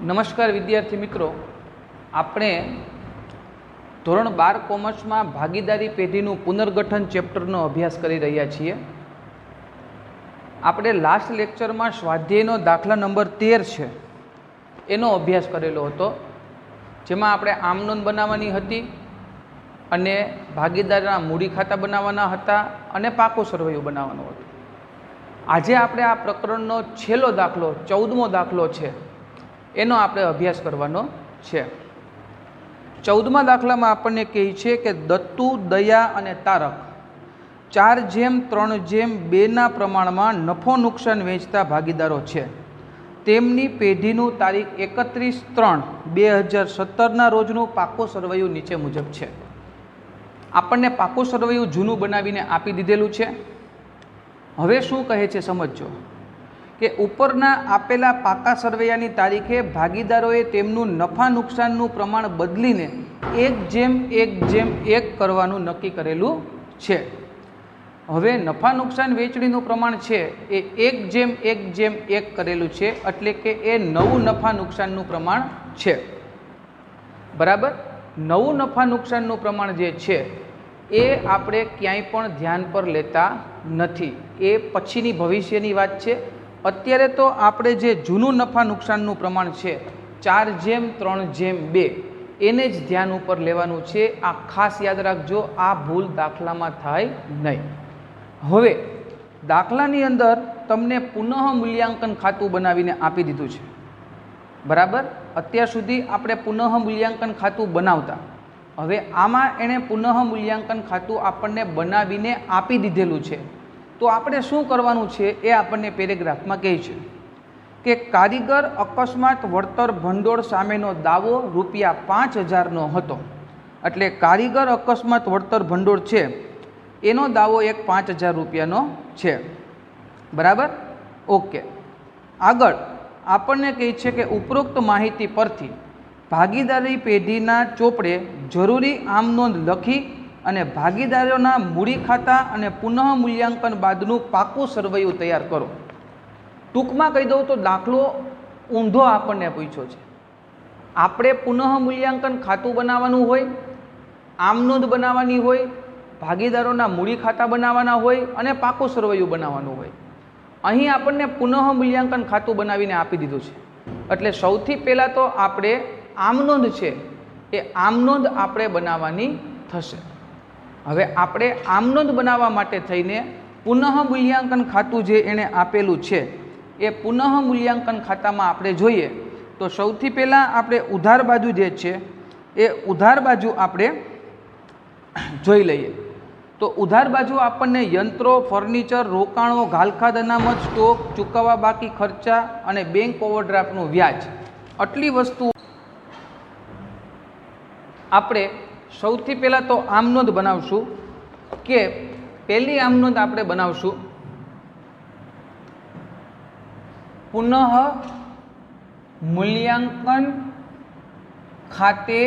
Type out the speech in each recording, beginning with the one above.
नमस्कार विद्यार्थी मित्रों, આપણે ધોરણ 12 કોમર્સમાં ભાગીદારી પેઢીનું પુનર્ગઠન ચેપ્ટરનો અભ્યાસ કરી રહ્યા છીએ। આપણે લાસ્ટ લેક્ચરમાં સ્વાધ્યાયનો દાખલા નંબર 13 છે એનો અભ્યાસ કરેલો હતો, જેમાં આપણે આમ નોંધ બનાવવાની હતી અને ભાગીદારના મૂડી ખાતા બનાવવાના હતા અને પાકો સરવૈયો બનાવવાનો હતો। આજે આપણે આ પ્રકરણનો છેલ્લો દાખલો 14મો દાખલો છે એનો આપણે અભ્યાસ કરવાનો છે। 14મા દાખલામાં આપણને કહે છે કે દત્તુ, દયા અને તારક 4:3:2 પ્રમાણમાં નફો નુકસાન વેચતા ભાગીદારો છે। તેમની પેઢીનું તારીખ 31/3/2017 રોજનું પાકો સરવૈયું નીચે મુજબ છે। આપણને પાકો સરવૈયું જૂનું બનાવીને આપી દીધેલું છે। હવે શું કહે છે સમજજો કે ઉપરના આપેલા પાકા સરવૈયાની તારીખે ભાગીદારોએ તેમનું નફા નુકસાનનું પ્રમાણ બદલીને 1:1:1 કરવાનું નક્કી કરેલું છે। હવે નફા નુકસાન વેચણીનું પ્રમાણ છે એ 1:1:1 કરેલું છે, એટલે કે એ નવું નફા નુકસાનનું પ્રમાણ છે। બરાબર, નવું નફા નુકસાનનું પ્રમાણ જે છે એ આપણે ક્યાંય પણ ધ્યાન પર લેતા નથી, એ પછીની ભવિષ્યની વાત છે। અત્યારે તો આપણે જે જૂનું નફા નુકસાનનું પ્રમાણ છે 4:3:2 એને જ ધ્યાન ઉપર લેવાનું છે। આ ખાસ યાદ રાખજો, આ ભૂલ દાખલામાં થાય નહીં। હવે દાખલાની અંદર તમને પુનઃ મૂલ્યાંકન ખાતું બનાવીને આપી દીધું છે। બરાબર, અત્યાર સુધી આપણે પુનઃ મૂલ્યાંકન ખાતું બનાવતા, હવે આમાં એણે પુનઃ મૂલ્યાંકન ખાતું આપણને બનાવીને આપી દીધેલું છે। તો આપણે શું કરવાનું છે એ આપણને પેરેગ્રાફમાં કહે છે કે કારીગર અકસ્માત વળતર ભંડોળ સામેનો દાવો ₹5000નો હતો, એટલે કારીગર અકસ્માત વળતર ભંડોળ છે એનો દાવો એક ₹5000નો છે। બરાબર, ઓકે। આગળ આપણને કહે છે કે ઉપરોક્ત માહિતી પરથી ભાગીદારી પેઢીના ચોપડે જરૂરી આમ નોંધ લખી અને ભાગીદારોના મૂડી ખાતા અને પુનઃ મૂલ્યાંકન બાદનું પાકું સરવૈયું તૈયાર કરો। ટૂંકમાં કહી દઉં તો દાખલો ઊંધો આપણને પૂછ્યો છે। આપણે પુનઃ મૂલ્યાંકન ખાતું બનાવવાનું હોય, આમ નોંધ બનાવવાની હોય, ભાગીદારોના મૂડી ખાતા બનાવવાના હોય અને પાકું સરવૈયું બનાવવાનું હોય। અહીં આપણને પુનઃ મૂલ્યાંકન ખાતું બનાવીને આપી દીધું છે, એટલે સૌથી પહેલાં તો આપણે આમ નોંધ છે એ આમ નોંધ આપણે બનાવવાની થશે। હવે આપણે આમ નોંધ બનાવવા માટે થઈને પુનઃ મૂલ્યાંકન ખાતું જે એણે આપેલું છે એ પુનઃ મૂલ્યાંકન ખાતામાં આપણે જોઈએ તો સૌથી પહેલાં આપણે ઉધાર બાજુ જે છે એ ઉધાર બાજુ આપણે જોઈ લઈએ। તો ઉધાર બાજુ આપણને યંત્રો, ફર્નિચર, રોકાણો, ઘાલખાદ, અનામત, સ્ટોક, ચૂકવવા બાકી ખર્ચા અને બેંક ઓવરડ્રાફ્ટનું વ્યાજ, આટલી વસ્તુ આપણે સૌથી પહેલાં તો આમ નોંધ બનાવશું કે પહેલી આમ નોંધ આપણે બનાવશું પુનઃ મૂલ્યાંકન ખાતે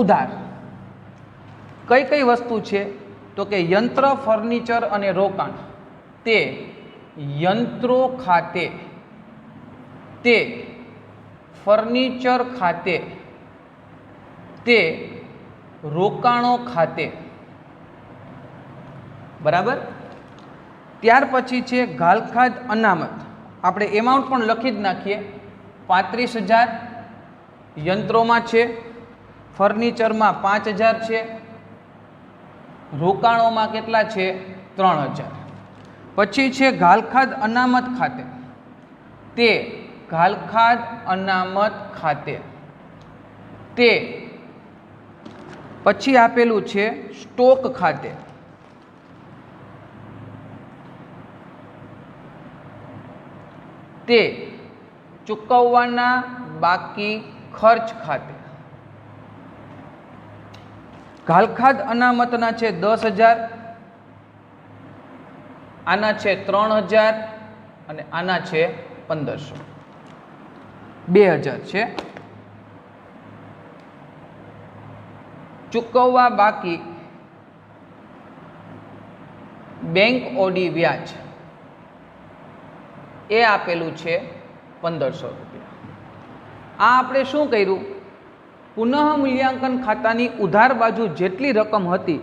ઉધાર। કઈ કઈ વસ્તુ છે તો કે યંત્ર, ફર્નિચર અને રોકાણ તે યંત્રો ખાતે, તે ફર્નિચર ખાતે, તે રોકાણો ખાતે। બરાબર, ત્યાર પછી છે ઘાલખાદ, અનામત, આપણે એમાઉન્ટ પણ લખી જ નાખીએ। 35,000 યંત્રોમાં છે, ફર્નિચરમાં 5,000 છે, રોકાણોમાં કેટલા છે 3,000। પછી છે ઘાલખાદ અનામત ખાતે, તે ઘાલખાદ અનામત ખાતે, તે પછી આપેલું છે સ્ટોક ખાતે, તે ચૂકવવાના બાકી ખર્ચ ખાતે। ઘાલખાદ અનામતના છે 10,000, આના છે 3,000 અને આના છે 1,500, 2,000 છે। ચૂકવવા બાકી બેંક ઓડી વ્યાજ એ આપેલું છે 1500 રૂપિયા। આ આપણે શું કર્યું, પુનઃ મૂલ્યાંકન ખાતાની ઉધાર બાજુ જેટલી રકમ હતી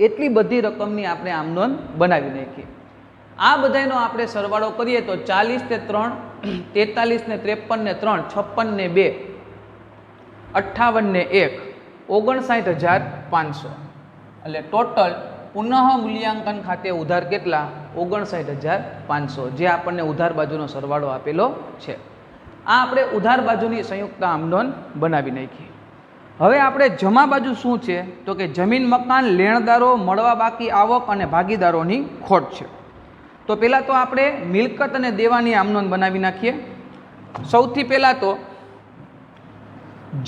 એટલી બધી રકમની આપણે આમ નોંધ બનાવી નાખી. આ બધાનો આપણે સરવાળો કરીએ તો 40 ને 3, 43 ને 53 ને 3, 56 ને 2, 58 ને 1, 59,500. એટલે ટોટલ પુનઃ મૂલ્યાંકન ખાતે ઉધાર કેટલા? 59,500, જે આપણને ઉધાર બાજુનો સરવાળો આપેલો છે. આ આપણે ઉધાર બાજુની સંયુક્ત આમ નોંધ બનાવી નાખી. હવે આપણે જમા બાજુ શું છે તો કે જમીન, મકાન, લેણદારો, મળવા બાકી આવક અને ભાગીદારોની ખોટ છે. તો પહેલાં તો આપણે મિલકત અને દેવાની આમ નોંધ બનાવી નાખીએ. સૌથી પહેલાં તો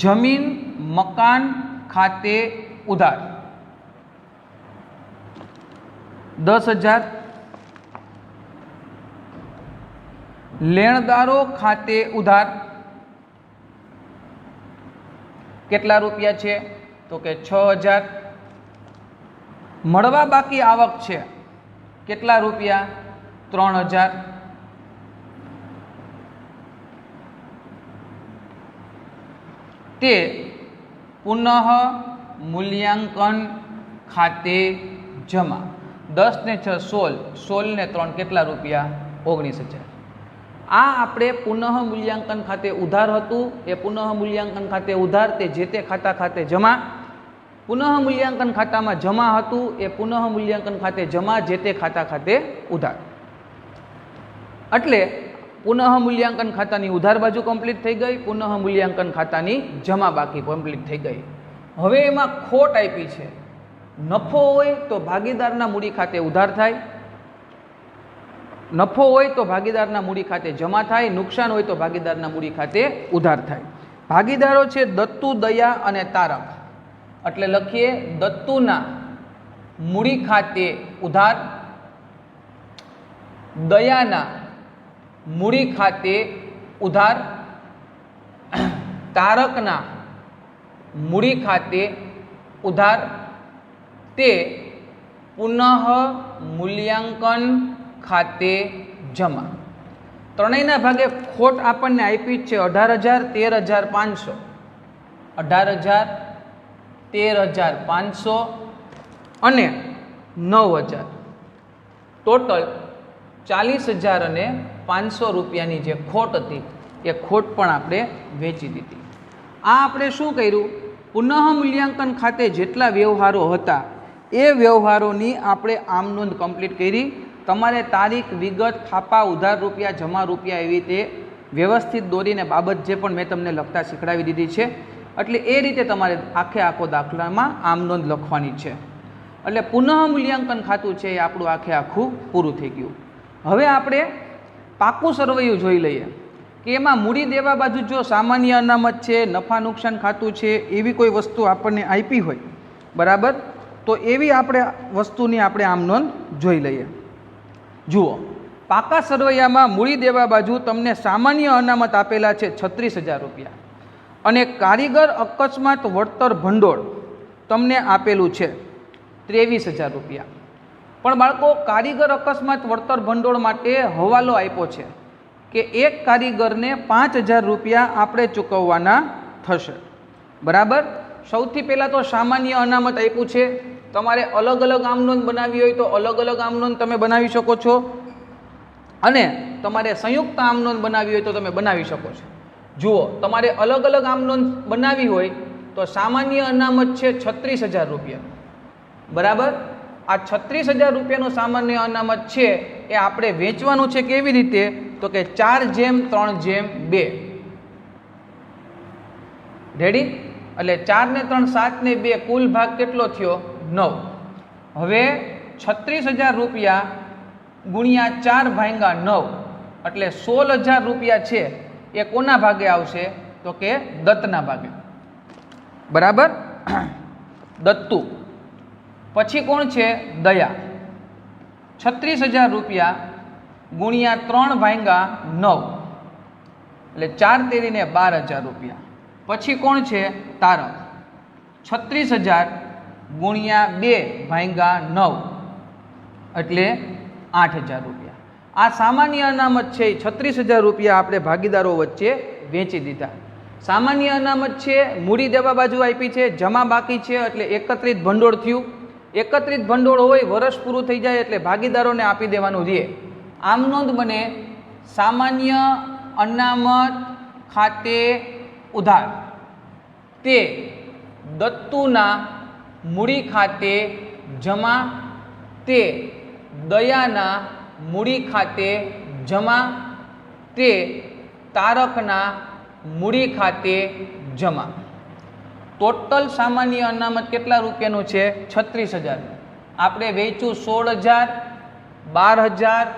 જમીન મકાન ખાતે ઉધાર 10,000, લેણદારો ખાતે ઉધાર કેટલા રૂપિયા છે તો કે 6,000, મળવા બાકી આવક છે કેટલા રૂપિયા 3,000, તે પુનઃ મૂલ્યાંકન ખાતે જમા. 10 ને 6 16, 16 ને 3 કેટલા રૂપિયા 19,000. આ આપણે પુનઃ મૂલ્યાંકન ખાતે ઉધાર હતું એ પુનઃ મૂલ્યાંકન ખાતે ઉધાર તે જે તે ખાતા ખાતે જમા. પુનઃ મૂલ્યાંકન ખાતામાં જમા હતું એ પુનઃ મૂલ્યાંકન ખાતે જમા, જે તે ખાતા ખાતે ઉધાર. એટલે પુનઃ મૂલ્યાંકન ખાતાની ઉધાર બાજુ કમ્પ્લીટ થઈ ગઈ, પુનઃ મૂલ્યાંકન ખાતાની જમા બાકી કમ્પ્લીટ થઈ ગઈ. હવે એમાં ખોટ આપી છે. નફો હોય તો ભાગીદારના મૂડી ખાતે ઉધાર થાય, નફો હોય તો ભાગીદારના મૂડી ખાતે જમા થાય, નુકસાન હોય તો ભાગીદારના મૂડી ખાતે ઉધાર થાય. ભાગીદારો છે દત્તુ, દયા અને તારક. એટલે લખીએ દત્તુના મૂડી ખાતે ઉધાર, દયાના મૂડી ખાતે ઉધાર, તારકના મૂડી ખાતે ઉધાર, તે પુનઃ મૂલ્યાંકન ખાતે જમા. ત્રણેયના ભાગે ખોટ આપણને આપી જ છે 18,000, 13,500, 18,000, 13,500 અને 9,000. ટોટલ 40,500 રૂપિયાની જે ખોટ હતી એ ખોટ પણ આપણે વેચી દીધી. આ આપણે શું કર્યું, પુનઃ મૂલ્યાંકન ખાતે જેટલા વ્યવહારો હતા એ વ્યવહારોની આપણે આમ નોંધ કમ્પ્લીટ કરી. તમારે તારીખ, વિગત, થાપા, ઉધાર રૂપિયા, જમા રૂપિયા એવી રીતે વ્યવસ્થિત દોરીને બાબત જે પણ મેં તમને લખતા શીખડાવી દીધી છે. એટલે એ રીતે તમારે આખો દાખલામાં આમ નોંધ લખવાની છે. એટલે પુનઃ મૂલ્યાંકન ખાતું છે એ આપણું આખું પૂરું થઈ ગયું. હવે આપણે પાકું સરવૈયું જોઈ લઈએ કે એમાં મૂડી દેવા બાજુ જો સામાન્ય અનામત છે, નફા નુકસાન ખાતું છે, એવી કોઈ વસ્તુ આપણને આપી હોય બરાબર, તો એવી આપણે વસ્તુની આપણે આમ નોંધ જોઈ લઈએ. જુઓ, પાકા સરવૈયામાં મૂડી દેવા બાજુ તમને સામાન્ય અનામત આપેલા છે 36,000 રૂપિયા અને કારીગર અકસ્માત વળતર ભંડોળ તમને આપેલું છે 23,000 રૂપિયા. પણ બાળકો, કારીગર અકસ્માત વળતર ભંડોળ માટે હવાલો આપ્યો છે કે એક કારીગરને 5,000 રૂપિયા આપણે ચૂકવવાના થશે બરાબર. સૌથી પહેલાં તો સામાન્ય અનામત આપ્યું છે. તમારે અલગ અલગ આમ નોંધ બનાવવી હોય તો અલગ અલગ આમ નોંધ તમે બનાવી શકો છો, અને તમારે સંયુક્ત આમ નોંધ બનાવવી હોય તો તમે બનાવી શકો છો. જુઓ, તમારે અલગ અલગ આમ નોંધ બનાવવી હોય તો સામાન્ય અનામત છે 36,000 રૂપિયા બરાબર. આ 36,000 રૂપિયાનું સામાન્ય અનામત છે એ આપણે વેચવાનું છે કેવી રીતે તો કે 4:3:2. રેડી? એટલે 4 ને 3 7 ને 2 કુલ ભાગ કેટલો થયો 9. હવે 36,000 રૂપિયા ગુણ્યા 4 ભાગ્યા 9 એટલે 16,000 રૂપિયા છે એ કોના ભાગે આવશે તો કે દત્તના ભાગે બરાબર. દત્તુ. પછી કોણ છે દયા. 36,000 રૂપિયા ગુણ્યા 3 ભાગ્યા 9 એટલે 4 તેરીને 12,000 રૂપિયા. પછી કોણ છે તારક. 36,000 ગુણ્યા 2 ભાગ્યા 9 એટલે 8,000 રૂપિયા. આ સામાન્ય અનામત છે 36,000 રૂપિયા આપણે ભાગીદારો વચ્ચે વેચી દીધા. સામાન્ય અનામત છે, મૂડી દેવા બાજુ આપી છે, જમા બાકી છે એટલે એકત્રિત ભંડોળ થયું. એકત્રિત ભંડોળ હોય, વર્ષ પૂરું થઈ જાય એટલે ભાગીદારોને આપી દેવાનું રહે. આમ નોંધ બને સામાન્ય અનામત ખાતે ઉધાર તે દત્તુના મૂડી ખાતે જમા તે દયાના મૂડી ખાતે જમા તે તારકના મૂડી ખાતે જમા. ટોટલ સામાન્ય અનામત કેટલા રૂપિયાનું છે? 36,000. આપણે વેચ્યું 16,000, 12,000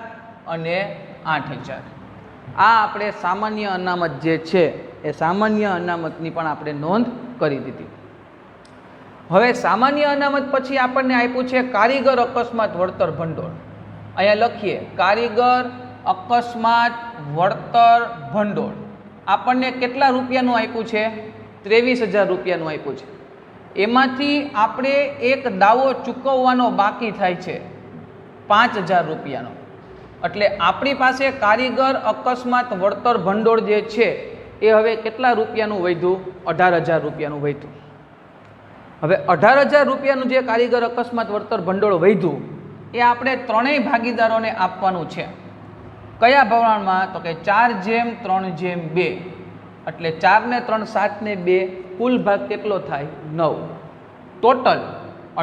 અને 8,000. આ આપણે સામાન્ય અનામત જે છે એ સામાન્ય અનામતની પણ આપણે નોંધ કરી દીધી. હવે સામાન્ય અનામત પછી આપણને આપ્યું છે કારીગર અકસ્માત વળતર ભંડોળ. અહીંયા લખીએ કારીગર અકસ્માત વળતર ભંડોળ. આપણને કેટલા રૂપિયાનું આપ્યું છે? 23,000 રૂપિયાનું આપ્યું છે. એમાંથી આપણે એક દાવો ચૂકવવાનો બાકી થાય છે 5,000 રૂપિયાનો. એટલે આપણી પાસે કારીગર અકસ્માત વળતર ભંડોળ જે છે એ હવે કેટલા રૂપિયાનું વધ્યું? 18,000 રૂપિયાનું વધ્યું. હવે 18,000 રૂપિયાનું જે કારીગર અકસ્માત વળતર ભંડોળ વધ્યું એ આપણે ત્રણેય ભાગીદારોને આપવાનું છે. કયા પ્રમાણમાં? તો કે 4:3:2. એટલે 4 ને 3 7 ને 2 કુલ ભાગ કેટલો થાય? 9. ટોટલ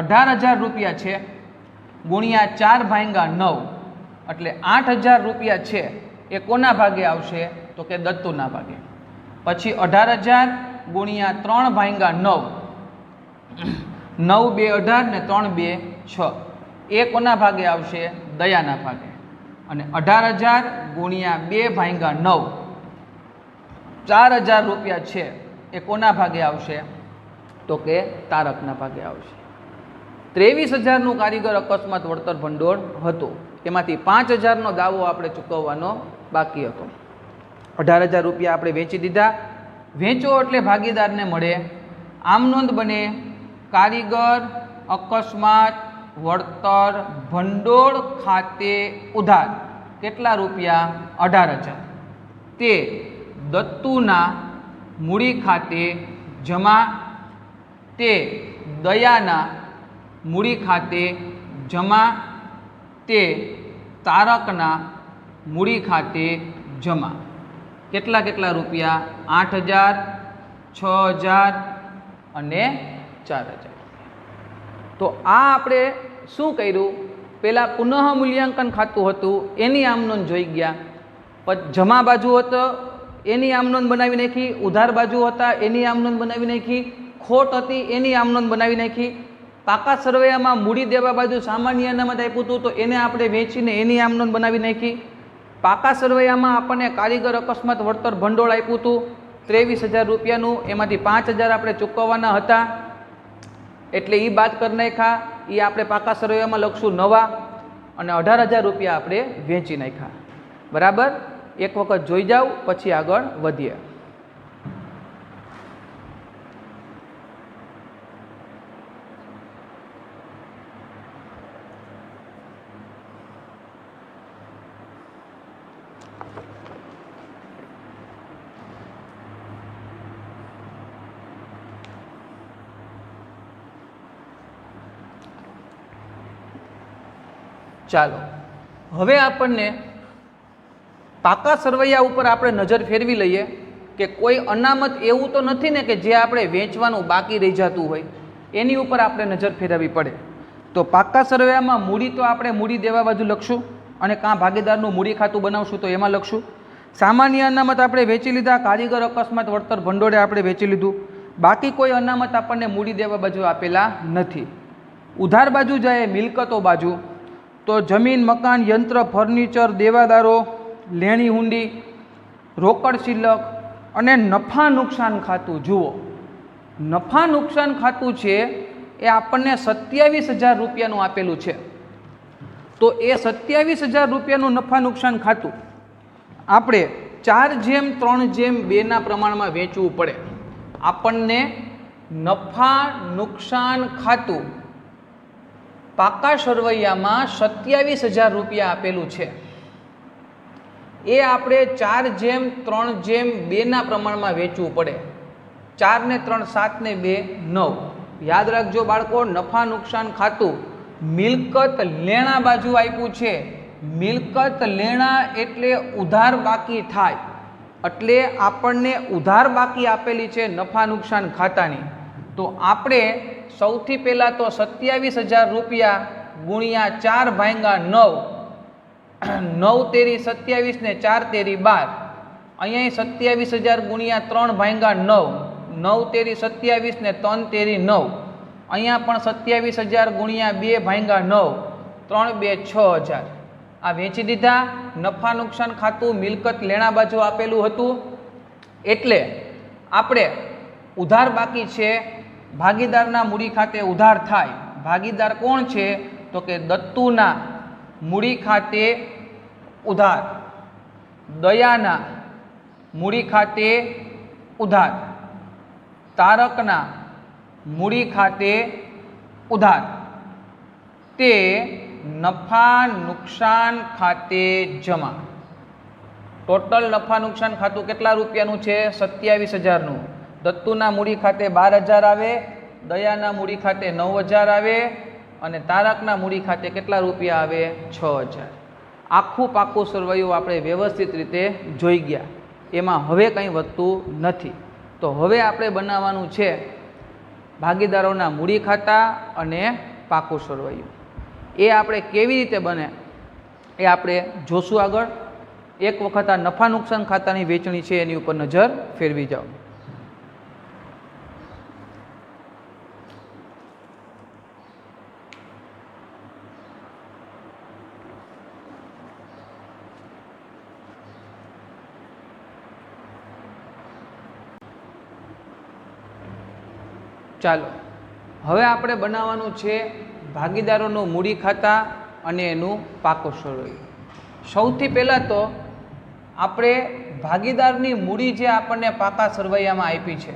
18,000 રૂપિયા છે ગુણ્યા 4/9 એટલે 8,000 રૂપિયા છે એ કોના ભાગે આવશે? તો કે દત્તુના ભાગે. પછી 18,000 ગુણ્યા 3/9 9 2 18 ને 3 2 6 એ કોના ભાગે આવશે? દયાના ભાગે. અને 18,000 ગુણ્યા 2/9 4,000 રૂપિયા છે એ કોના ભાગે આવશે? તો કે તારકના ભાગે આવશે. 23,000નું કારીગર અકસ્માત વળતર ભંડોળ હતું. એમાંથી 5,000નો દાવો આપણે ચૂકવવાનો બાકી હતો. 18,000 રૂપિયા આપણે વેચી દીધા. વેચો એટલે ભાગીદારને મળે. આમ નોંધ બને કારીગર અકસ્માત વળતર ભંડોળ ખાતે ઉધાર કેટલા રૂપિયા? 18,000 તે દત્તુના મૂડી ખાતે જમા તે દયાના મૂડી ખાતે જમા તે તારકના મૂડી ખાતે જમા. કેટલા કેટલા રૂપિયા? 8,000, 6,000 અને 4,000. તો આ આપણે શું કર્યું? પહેલાં પુનઃ મૂલ્યાંકન ખાતું હતું એની આમનોંધ જોઈ ગયા. પછી જમા બાજુ હતો એની આમનોંધ બનાવી નાખી. ઉધાર બાજુ હતા એની આમનોંધ બનાવી નાખી. ખોટ હતી એની આમનોંધ બનાવી નાખી. પાકા સરવૈયામાં મૂડી દેવા બાજુ સામાન્ય અનામત આપ્યું હતું તો એને આપણે વેચીને એની આમનોંધ બનાવી નાખી. પાકા સરવૈયામાં આપણને કારીગર અકસ્માત વળતર ભંડોળ આપ્યું હતું 23,000 રૂપિયાનું. એમાંથી 5,000 આપણે ચૂકવવાના હતા એટલે એ બાદ કરી નાખ્યા. એ આપણે પાકા સરવૈયામાં લખશું નવા. અને 18,000 રૂપિયા આપણે વેચી નાખ્યા. બરાબર? એક વખત જોઈ જાઓ પછી આગળ વધીએ. ચાલો હવે આપણને પાકા સરવૈયા ઉપર આપણે નજર ફેરવી લઈએ કે કોઈ અનામત એવું તો નથી ને કે જે આપણે વેચવાનું બાકી રહી જતું હોય, એની ઉપર આપણે નજર ફેરવવી પડે. તો પાકા સરવૈયામાં મૂડી તો આપણે મૂડી દેવા બાજુ લખશું અને કાં ભાગીદારનું મૂડી ખાતું બનાવશું તો એમાં લખશું. સામાન્ય અનામત આપણે વેચી લીધા. કારીગર અકસ્માત વળતર ભંડોળે આપણે વેચી લીધું. બાકી કોઈ અનામત આપણને મૂડી દેવા બાજુ આપેલા નથી. ઉધાર બાજુ જાય મિલકતો બાજુ તો જમીન, મકાન, યંત્ર, ફર્નિચર, દેવાદારો, લેણી હુંડી, રોકડ શિલ્લક અને નફા નુકસાન ખાતું. જુઓ, નફા નુકસાન ખાતું છે એ આપણને 27,000 રૂપિયાનું આપેલું છે. તો એ 27,000 રૂપિયાનું નફા નુકસાન ખાતું આપણે 4:3:2 પ્રમાણમાં વેચવું પડે. આપણને નફા નુકસાન ખાતું પાકા સરવૈયામાં 27,000 રૂપિયા આપેલું છે. એ આપણે 4:3:2 પ્રમાણમાં વેચવું પડે. 4 ને 3 7 ને 2 9. યાદ રાખજો બાળકો, નફા નુકસાન ખાતું મિલકત લેણા બાજુ આપ્યું છે. મિલકત લેણા એટલે ઉધાર બાકી થાય, એટલે આપણને ઉધાર બાકી આપેલી છે નફા નુકસાન ખાતાની. તો આપણે સૌથી પહેલાં તો 27,000 રૂપિયા ગુણ્યા 4/9. 9 તેરી 27 ને 4 તેરી 12. અહીંયા 27,000 ગુણ્યા 3/9. 9 તેરી 27 ને 3 તેરી 9. અહીંયા પણ 27,000 ગુણ્યા 2/9. 3 2 6,000. આ વેચી દીધા. નફા નુકસાન ખાતું મિલકત લેણા બાજુ આપેલું હતું, એટલે આપણે ઉધાર બાકી છે. ભાગીદારના મૂડી ખાતે ઉધાર થાય. ભાગીદાર કોણ છે? તો કે દત્તુના મૂડી ખાતે ઉધાર, દયાના મૂડી ખાતે ઉધાર, તારકના મૂડી ખાતે ઉધાર. તે નફા નુકસાન ખાતે જમા. ટોટલ નફા નુકસાન ખાતું કેટલા રૂપિયાનું છે? 27,000નું. દત્તુના મૂડી ખાતે 12,000 આવે, દયાના મૂડી ખાતે 9,000 આવે, અને તારકના મૂડી ખાતે કેટલા રૂપિયા આવે? 6,000. આખું પાકું સરવૈયું આપણે વ્યવસ્થિત રીતે જોઈ ગયા. એમાં હવે કંઈ વધતું નથી. તો હવે આપણે બનાવવાનું છે ભાગીદારોના મૂડી ખાતા અને પાકું સરવૈયું. એ આપણે કેવી રીતે બને એ આપણે જોશું આગળ. એક વખત આ નફા નુકસાન ખાતાની વેચણી છે એની ઉપર નજર ફેરવી જાઓ. ચાલો હવે આપણે બનાવવાનું છે ભાગીદારોનું મૂડી ખાતા અને એનું પાકું સરવૈયું. સૌથી પહેલાં તો આપણે ભાગીદારની મૂડી જે આપણને પાકા સરવૈયામાં આપી છે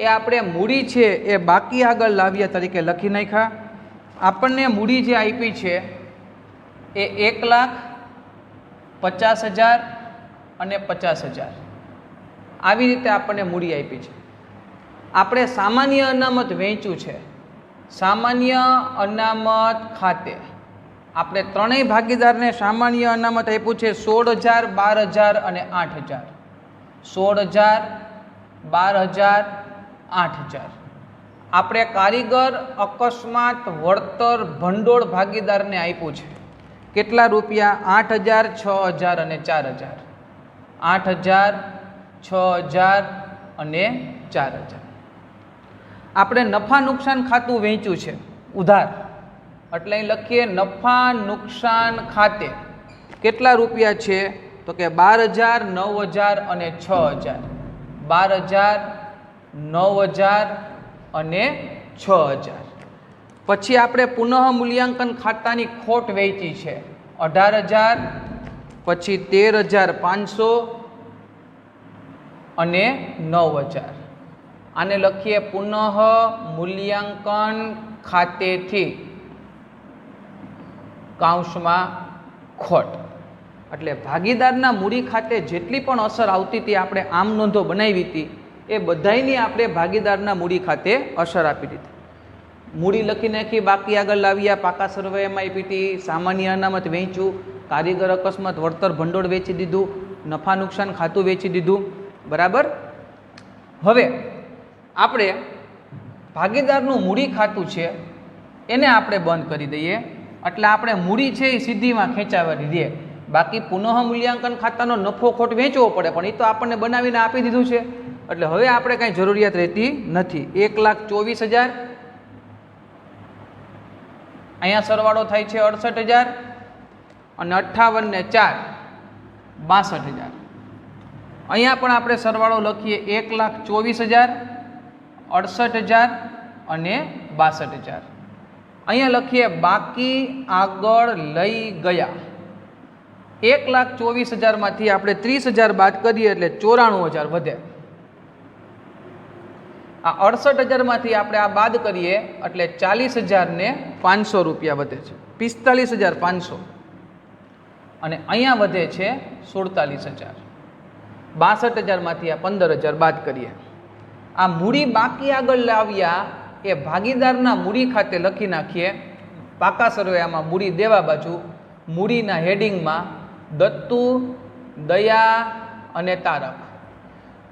એ આપણે મૂડી છે એ બાકી આગળ લાવ્યા તરીકે લખી નાખ્યા. આપણને મૂડી જે આપી છે એ 1,50,000 અને 50,000 આવી રીતે આપણને મૂડી આપી છે. આપણે સામાન્ય અનામત વેચ્યું છે. સામાન્ય અનામત ખાતે આપણે ત્રણેય ભાગીદારને સામાન્ય અનામત આપ્યું છે 16,000, 12,000 અને 8,000. 16,000, 12,000, 8,000. આપણે કારીગર અકસ્માત વળતર ભંડોળ ભાગીદારને આપ્યું છે કેટલા રૂપિયા? 8,000, 6,000 અને 4,000. 8,000, 6,000 અને 4,000. આપણે નફા નુકસાન ખાતું વેચ્યું છે ઉધાર, એટલે અહીં લખીએ નફા નુકસાન ખાતે કેટલા રૂપિયા છે? તો કે 12,000, 9,000 અને 6,000. 12,000, 9,000 અને 6,000. પછી આપણે પુનઃ મૂલ્યાંકન ખાતાની ખોટ વેચી છે 18,000, પછી 13,500 અને 9,000. આને લખીએ પુનઃ મૂલ્યાંકન ખાતેથી કૌંસમાં ખોટ. એટલે ભાગીદારના મૂડી ખાતે જેટલી પણ અસર આવતી હતી આપણે આમ નોંધો બનાવી હતી એ બધાયની આપણે ભાગીદારના મૂડી ખાતે અસર આપી દીધી. મૂડી લખી નાખી, બાકી આગળ લાવ્યા, પાકા સરવૈયામાં આપી હતી, સામાન્ય અનામત વેચ્યું, કારીગર અકસ્માત વળતર ભંડોળ વેચી દીધું, નફા નુકસાન ખાતું વેચી દીધું. બરાબર. હવે આપણે ભાગીદારનું મૂડી ખાતું છે એને આપણે બંધ કરી દઈએ, એટલે આપણે મૂડી છે એ સીધીમાં ખેંચાવી દઈએ. બાકી પુનઃ મૂલ્યાંકન ખાતાનો નફો ખોટ વેચવો પડે, પણ એ તો આપણને બનાવીને આપી દીધું છે, એટલે હવે આપણે કાંઈ જરૂરિયાત રહેતી નથી. 1,24,000, અહીંયા સરવાળો થાય છે 68,000 અને 58 ને 4 62,000. અહીંયા પણ આપણે સરવાળો લખીએ 1,24,000, 68,000 અને 62,000. અહીંયા લખીએ બાકી આગળ લઈ ગયા. 1,24,000માંથી આપણે 30,000 બાદ કરીએ એટલે 94,000 વધે. આ 68,000માંથી આપણે આ બાદ કરીએ એટલે 40,500 રૂપિયા વધે છે. 45,500. અને અહીંયા વધે છે 47,000. 62,000માંથી આ 15,000 બાદ કરીએ. આ મૂડી બાકી આગળ લાવ્યા એ ભાગીદારના મૂડી ખાતે લખી નાખીએ. પાકા સરવૈયામાં મૂડી દેવા બાજુ મૂડીના હેડિંગમાં દત્તુ, દયા અને તારક.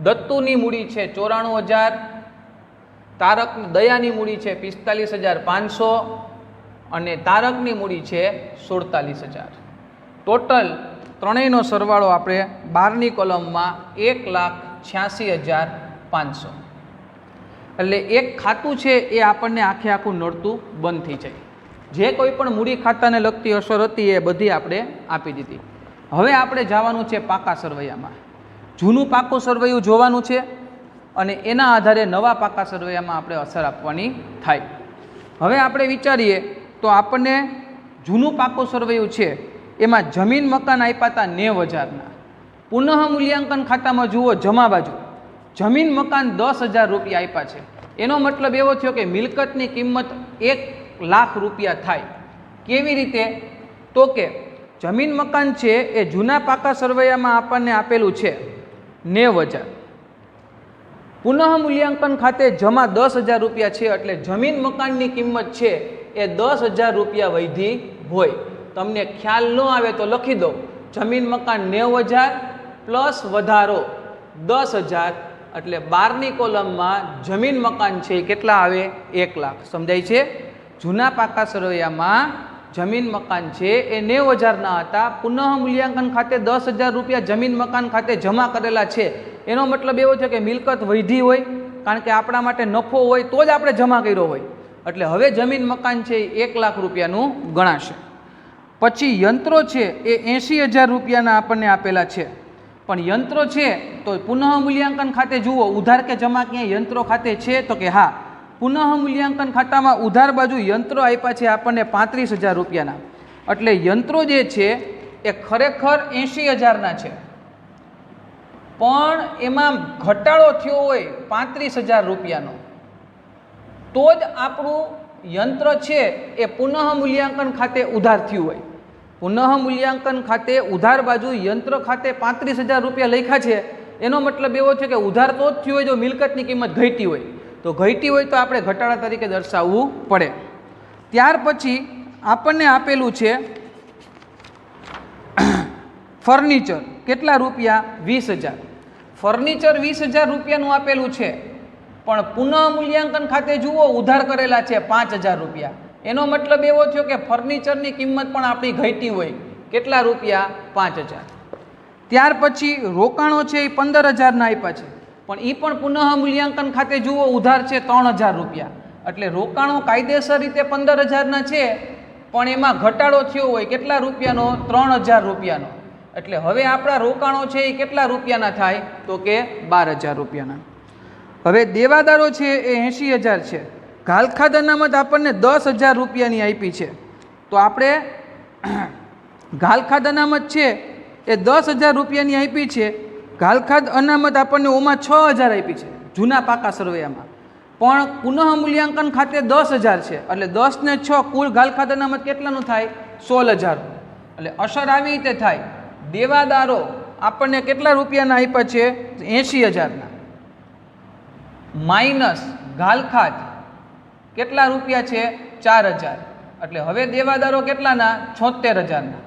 દત્તુની મૂડી છે 94,000, તારક દયાની મૂડી છે 45,500 અને તારકની મૂડી છે 47,000. ટોટલ ત્રણેયનો સરવાળો આપણે 12ની કોલમમાં 1,86,500. એટલે એક ખાતું છે એ આપણને આખે આખું નડતું બંધ થઈ જાય. જે કોઈ પણ મૂડી ખાતાને લગતી અસર હતી એ બધી આપણે આપી દીધી. હવે આપણે જવાનું છે પાકા સરવૈયામાં. જૂનું પાકું સરવૈયું જોવાનું છે અને એના આધારે નવા પાકા સરવૈયામાં આપણે અસર આપવાની થાય. હવે આપણે વિચારીએ તો આપણને જૂનું પાકું સરવૈયું છે એમાં જમીન મકાન આપ્યા હતા 90,000ના. પુનઃ મૂલ્યાંકન ખાતામાં જુઓ જમા બાજુ જમીન મકાન 10,000 રૂપિયા આપ્યા છે. એનો મતલબ એવો થયો કે મિલકતની કિંમત 1,00,000 રૂપિયા થાય. કેવી રીતે? તો કે જમીન મકાન છે એ જૂના પાકા સરવૈયામાં આપણને આપેલું છે 90,000. પુનઃ મૂલ્યાંકન ખાતે જમા 10,000 રૂપિયા છે એટલે જમીન મકાનની કિંમત છે એ 10,000 રૂપિયા વધી હોય. તમને ખ્યાલ ન આવે તો લખી દો જમીન મકાન 90,000 પ્લસ વધારો 10,000 એટલે 12ની કોલમમાં જમીન મકાન છે એ કેટલા આવે? 1,00,000. સમજાય છે? જૂના પાકા સરવૈયામાં જમીન મકાન છે એ 90,000ના હતા. પુનઃ મૂલ્યાંકન ખાતે 10,000 રૂપિયા જમીન મકાન ખાતે જમા કરેલા છે. એનો મતલબ એવો છે કે મિલકત વધી હોય, કારણ કે આપણા માટે નફો હોય તો જ આપણે જમા કર્યો હોય. એટલે હવે જમીન મકાન છે એ 1,00,000 રૂપિયાનું ગણાશે. પછી યંત્રો છે એ 80,000 રૂપિયાના આપણને આપેલા છે. પણ યંત્રો છે તો પુનઃ મૂલ્યાંકન ખાતે જુઓ ઉધાર કે જમા ક્યાંય યંત્રો ખાતે છે? તો કે હા, પુનઃ મૂલ્યાંકન ખાતામાં ઉધાર બાજુ યંત્રો આપ્યા છે આપણને 35,000 રૂપિયાના. એટલે યંત્રો જે છે એ ખરેખર 80,000ના છે, પણ એમાં ઘટાડો થયો હોય 35,000 રૂપિયાનો તો જ આપણું યંત્ર છે એ પુનઃ મૂલ્યાંકન ખાતે ઉધાર થયું હોય. પુનઃ મૂલ્યાંકન ખાતે ઉધાર બાજુ યંત્ર ખાતે 35,000 રૂપિયા લખ્યા છે. એનો મતલબ એવો છે કે ઉધાર તો જ થયું હોય જો મિલકતની કિંમત ઘટી હોય. તો ઘટી હોય તો આપણે ઘટાડા તરીકે દર્શાવવું પડે. ત્યાર પછી આપણને આપેલું છે ફર્નિચર. કેટલા રૂપિયા? 20,000. ફર્નિચર 20,000 રૂપિયાનું આપેલું છે, પણ પુનઃ મૂલ્યાંકન ખાતે જુઓ ઉધાર કરેલા છે 5,000 રૂપિયા. એનો મતલબ એવો થયો કે ફર્નિચરની કિંમત પણ આપણી ઘટી હોય. કેટલા રૂપિયા? 5,000. ત્યાર પછી રોકાણો છે એ 15,000ના આપ્યા છે, પણ એ પણ પુનઃ મૂલ્યાંકન ખાતે જુઓ ઉધાર છે 3,000 રૂપિયા. એટલે રોકાણો કાયદેસર રીતે 15,000ના છે, પણ એમાં ઘટાડો થયો હોય કેટલા રૂપિયાનો? 3,000 રૂપિયાનો. એટલે હવે આપણા રોકાણો છે એ કેટલા રૂપિયાના થાય? તો કે 12,000 રૂપિયાના. હવે દેવાદારો છે એ 80,000 છે. ઘાલખાદ અનામત આપણને 10,000 રૂપિયાની આપી છે. તો આપણે ઘાલખાદ અનામત છે એ 10,000 રૂપિયાની આપી છે. ઘાલખાદ અનામત આપણને ઓમાં 6,000 આપી છે જૂના પાકા સરવૈયામાં, પણ પુનઃ મૂલ્યાંકન ખાતે 10,000 છે. એટલે 10 ને 6 કુલ ઘાલખાદ અનામત કેટલાનું થાય? 16,000. એટલે અસર આવી રીતે થાય. દેવાદારો આપણને કેટલા રૂપિયાના આપ્યા છે? 80,000ના. માઇનસ ઘાલખાદ કેટલા રૂપિયા છે? 4,000. એટલે હવે દેવાદારો કેટલાના? 76,000ના.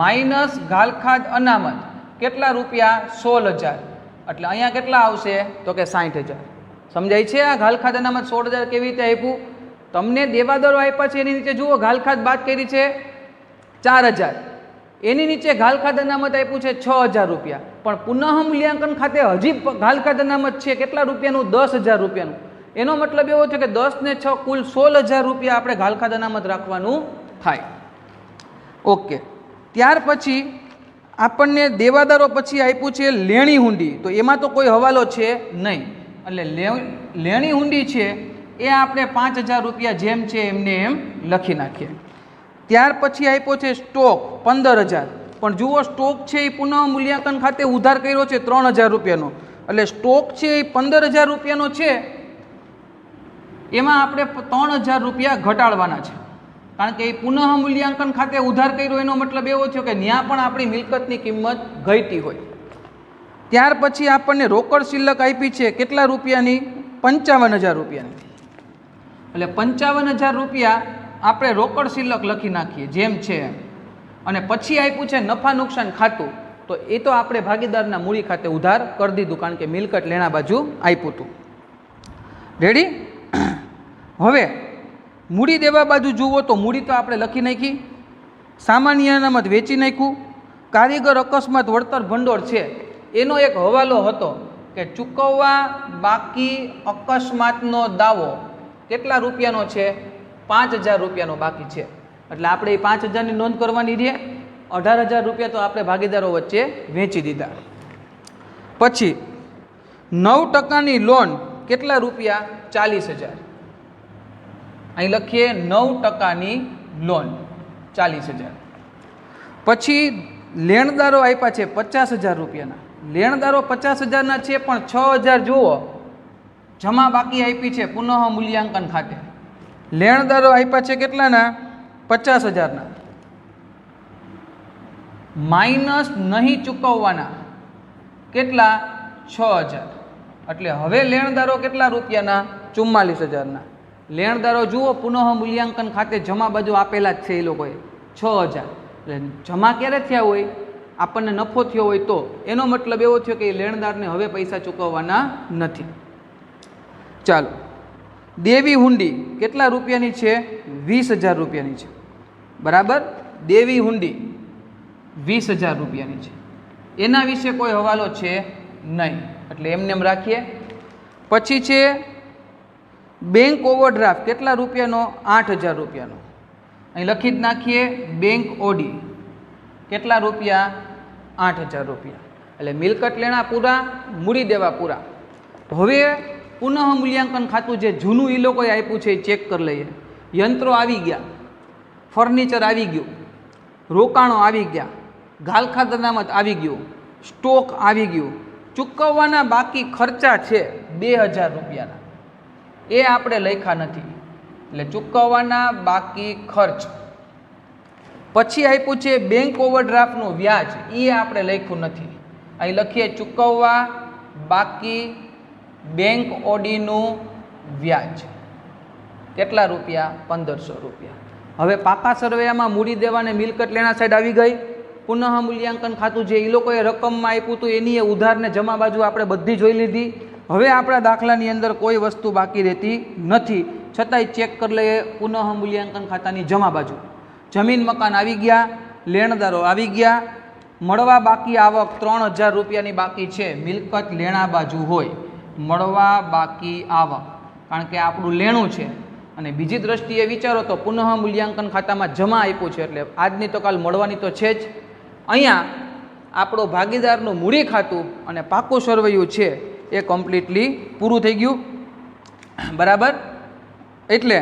માઇનસ ઘાલખાદ અનામત કેટલા રૂપિયા? 16,000. એટલે અહીંયા કેટલા આવશે? તો કે 60,000. સમજાય છે? આ ઘાલખાદ અનામત 16,000 કેવી રીતે આપ્યું? તમને દેવાદારો આપ્યા છે એની નીચે જુઓ ઘાલખાદ બાદ કરી છે 4,000, એની નીચે ઘાલખાદ અનામત આપ્યું છે 6,000 રૂપિયા. પણ પુનઃ મૂલ્યાંકન ખાતે હજી ઘાલખાદ અનામત છે કેટલા રૂપિયાનું? 10,000 રૂપિયાનું. એનો મતલબ એવો છે કે 10 ને 6 કુલ 16,000 રૂપિયા આપણે ઘાલખાદ અનામત રાખવાનું થાય. ઓકે. ત્યાર પછી આપણને દેવાદારો પછી આપ્યું છે લેણી હુંડી. તો એમાં તો કોઈ હવાલો છે નહીં, એટલે લેણી હુંડી છે એ આપણે 5,000 રૂપિયા જેમ છે એમને એમ લખી નાખીએ. ત્યાર પછી આપ્યો છે સ્ટોક 15,000. પણ જુઓ સ્ટોક છે એ પુનઃ મૂલ્યાંકન ખાતે ઉધાર કર્યો છે 3,000 રૂપિયાનો. એટલે સ્ટોક છે એ 15,000 રૂપિયાનો છે, એમાં આપણે 3,000 રૂપિયા ઘટાડવાના છે. કારણ કે એ પુનઃ મૂલ્યાંકન ખાતે ઉધાર કર્યો એનો મતલબ એવો થયો કે ત્યાં પણ આપણી મિલકતની કિંમત ઘટી હોય. ત્યાર પછી આપણને રોકડ શિલ્લક આપી છે કેટલા રૂપિયાની? 55,000 રૂપિયાની. એટલે 55,000 રૂપિયા આપણે રોકડ શિલ્લક લખી નાખીએ જેમ છે એમ. અને પછી આપ્યું છે નફા નુકસાન ખાતું, તો એ તો આપણે ભાગીદારના મૂડી ખાતે ઉધાર કરી દીધું, કારણ કે મિલકત લેણા બાજુ આપ્યું હતું. રેડી? હવે મૂડી દેવા બાજુ જુઓ તો મૂડી તો આપણે લખી નાખી, સામાન્ય અનામત વેચી નાખ્યું, કારીગર અકસ્માત વળતર ભંડોળ છે એનો એક હવાલો હતો કે ચૂકવવા બાકી અકસ્માતનો દાવો કેટલા રૂપિયાનો છે? 5,000 રૂપિયાનો બાકી છે. એટલે આપણે એ 5,000ની નોંધ કરવાની રહે. 18,000 રૂપિયા તો આપણે ભાગીદારો વચ્ચે વેચી દીધા. પછી 9%ની લોન કેટલા રૂપિયા? 40,000. અહીં લખીએ 9%ની લોન 40,000. પછી લેણદારો આપ્યા છે 50,000 રૂપિયાના. લેણદારો 50,000ના છે, પણ 6,000 જુઓ જમા બાકી આપી છે પુનઃ મૂલ્યાંકન ખાતે. લેણદારો આપ્યા છે કેટલાના? 50,000ના. માઇનસ નહીં ચૂકવવાના કેટલા? 6,000. એટલે હવે લેણદારો કેટલા રૂપિયાના? 44,000ના. લેણદારો જુઓ પુનઃ મૂલ્યાંકન ખાતે જમા બાજુ આપેલા જ છે એ લોકોએ 6,000. એટલે જમા ક્યારે થયા હોય? આપણને નફો થયો હોય તો. એનો મતલબ એવો થયો કે લેણદારને હવે પૈસા ચૂકવવાના નથી. ચાલો, દેવી હુંડી કેટલા રૂપિયાની છે? 20,000 રૂપિયાની છે. બરાબર? દેવી હુંડી 20,000 રૂપિયાની છે. એના વિશે કોઈ હવાલો છે નહીં, એટલે એમને એમ રાખીએ. પછી છે બેંક ઓવરડ્રાફ્ટ કેટલા રૂપિયાનો? 8,000 રૂપિયાનો. અહીં લખી જ નાખીએ બેંક ઓડી કેટલા રૂપિયા? 8,000 રૂપિયા. એટલે મિલકત લેણા પૂરા, મૂડી દેવા પૂરા. હવે પુનઃ મૂલ્યાંકન ખાતું જે જૂનું એ લોકોએ આપ્યું છે એ ચેક કરી લઈએ. યંત્રો આવી ગયા, ફર્નિચર આવી ગયું, રોકાણો આવી ગયા, ગાલખાત અનામત આવી ગયું, સ્ટોક આવી ગયું. ચૂકવવાના બાકી ખર્ચા છે 2,000 રૂપિયાના, એ આપણે લખ્યા નથી. એટલે ચૂકવવાના બાકી ખર્ચ. પછી આપ્યું છે બેંક ઓવરડ્રાફ્ટનું વ્યાજ, એ આપણે લખ્યું નથી. અહીં લખીએ ચૂકવવા બાકી બેંક ઓડીનું વ્યાજ કેટલા રૂપિયા? 1,500 રૂપિયા. હવે પાકા સરવૈયામાં મૂડી દેવાને મિલકત લેણા સાઈડ આવી ગઈ. પુનઃ મૂલ્યાંકન ખાતું જે એ લોકોએ રકમમાં આપ્યું હતું એની ઉધારને જમા બાજુ આપણે બધી જોઈ લીધી. હવે આપણા દાખલાની અંદર કોઈ વસ્તુ બાકી રહેતી નથી, છતાંય ચેક કરી લઈએ પુનઃ મૂલ્યાંકન ખાતાની જમા બાજુ. જમીન મકાન આવી ગયા, લેણદારો આવી ગયા, મળવા બાકી આવક 3,000 રૂપિયાની બાકી છે. મિલકત લેણા બાજુ હોય મળવા બાકી આવક, કારણ કે આપણું લેણું છે. અને બીજી દ્રષ્ટિએ વિચારો તો પુનઃ મૂલ્યાંકન ખાતામાં જમા આપ્યું છે, એટલે આજની તો કાલ મળવાની તો છે જ. અહીંયા આપણો ભાગીદારનું મૂડી ખાતું અને પાકું સરવૈયું છે એ કમ્પ્લીટલી પૂરું થઈ ગયું. બરાબર? એટલે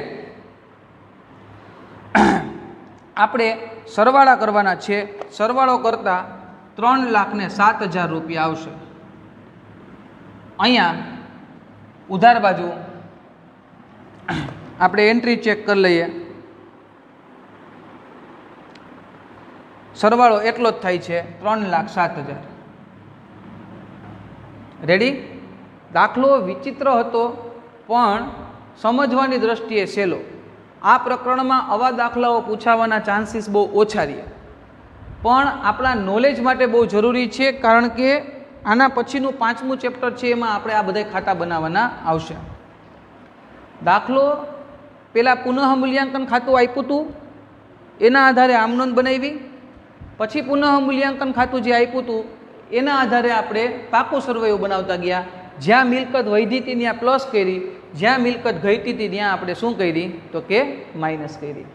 આપણે સરવાળા કરવાના છે. સરવાળો કરતાં 3,07,000 રૂપિયા આવશે. અહીંયા ઉધાર બાજુ આપણે એન્ટ્રી ચેક કરી લઈએ. સરવાળો એટલો જ થાય છે 3,07,000. રેડી? દાખલો વિચિત્ર હતો પણ સમજવાની દ્રષ્ટિએ સહેલો. આ પ્રકરણમાં આવા દાખલાઓ પૂછાવાના ચાન્સીસ બહુ ઓછા રહ્યા, પણ આપણા નોલેજ માટે બહુ જરૂરી છે, કારણ કે આના પછીનું 5મું ચેપ્ટર છે એમાં આપણે આ બધા ખાતા બનાવવાના આવશે. દાખલો પહેલાં પુનઃ મૂલ્યાંકન ખાતું આપ્યું હતું, એના આધારે આમ નોંધ બનાવી. પછી પુનઃ મૂલ્યાંકન ખાતું જે આપ્યું હતું એના આધારે આપણે પાકું સરવૈયું બનાવતા ગયા. જ્યાં મિલકત વધી હતી ત્યાં પ્લસ કરી, જ્યાં મિલકત ઘટી હતી ત્યાં આપણે શું કરી? તો કે માઇનસ કરી.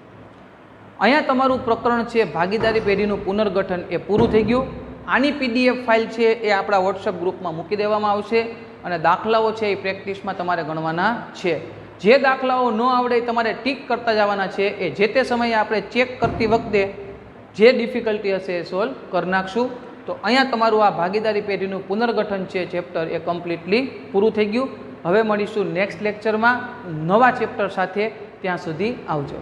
અહીંયા તમારું પ્રકરણ છે ભાગીદારી પેઢીનું પુનર્ગઠન એ પૂરું થઈ ગયું. આની PDF ફાઇલ છે એ આપણા વોટ્સઅપ ગ્રુપમાં મૂકી દેવામાં આવશે, અને દાખલાઓ છે એ પ્રેક્ટિસમાં તમારે ગણવાના છે. જે દાખલાઓ ન આવડે એ તમારે ટીક કરતા જવાના છે. એ જે તે સમયે આપણે ચેક કરતી વખતે જે ડિફિકલ્ટી હશે એ સોલ્વ કરી નાખશું. તો અહીંયા તમારું આ ભાગીદારી પેઢીનું પુનર્ગઠન છે ચેપ્ટર એ કમ્પ્લીટલી પૂરું થઈ ગયું. હવે મળીશું નેક્સ્ટ લેક્ચરમાં નવા ચેપ્ટર સાથે. ત્યાં સુધી આવજો.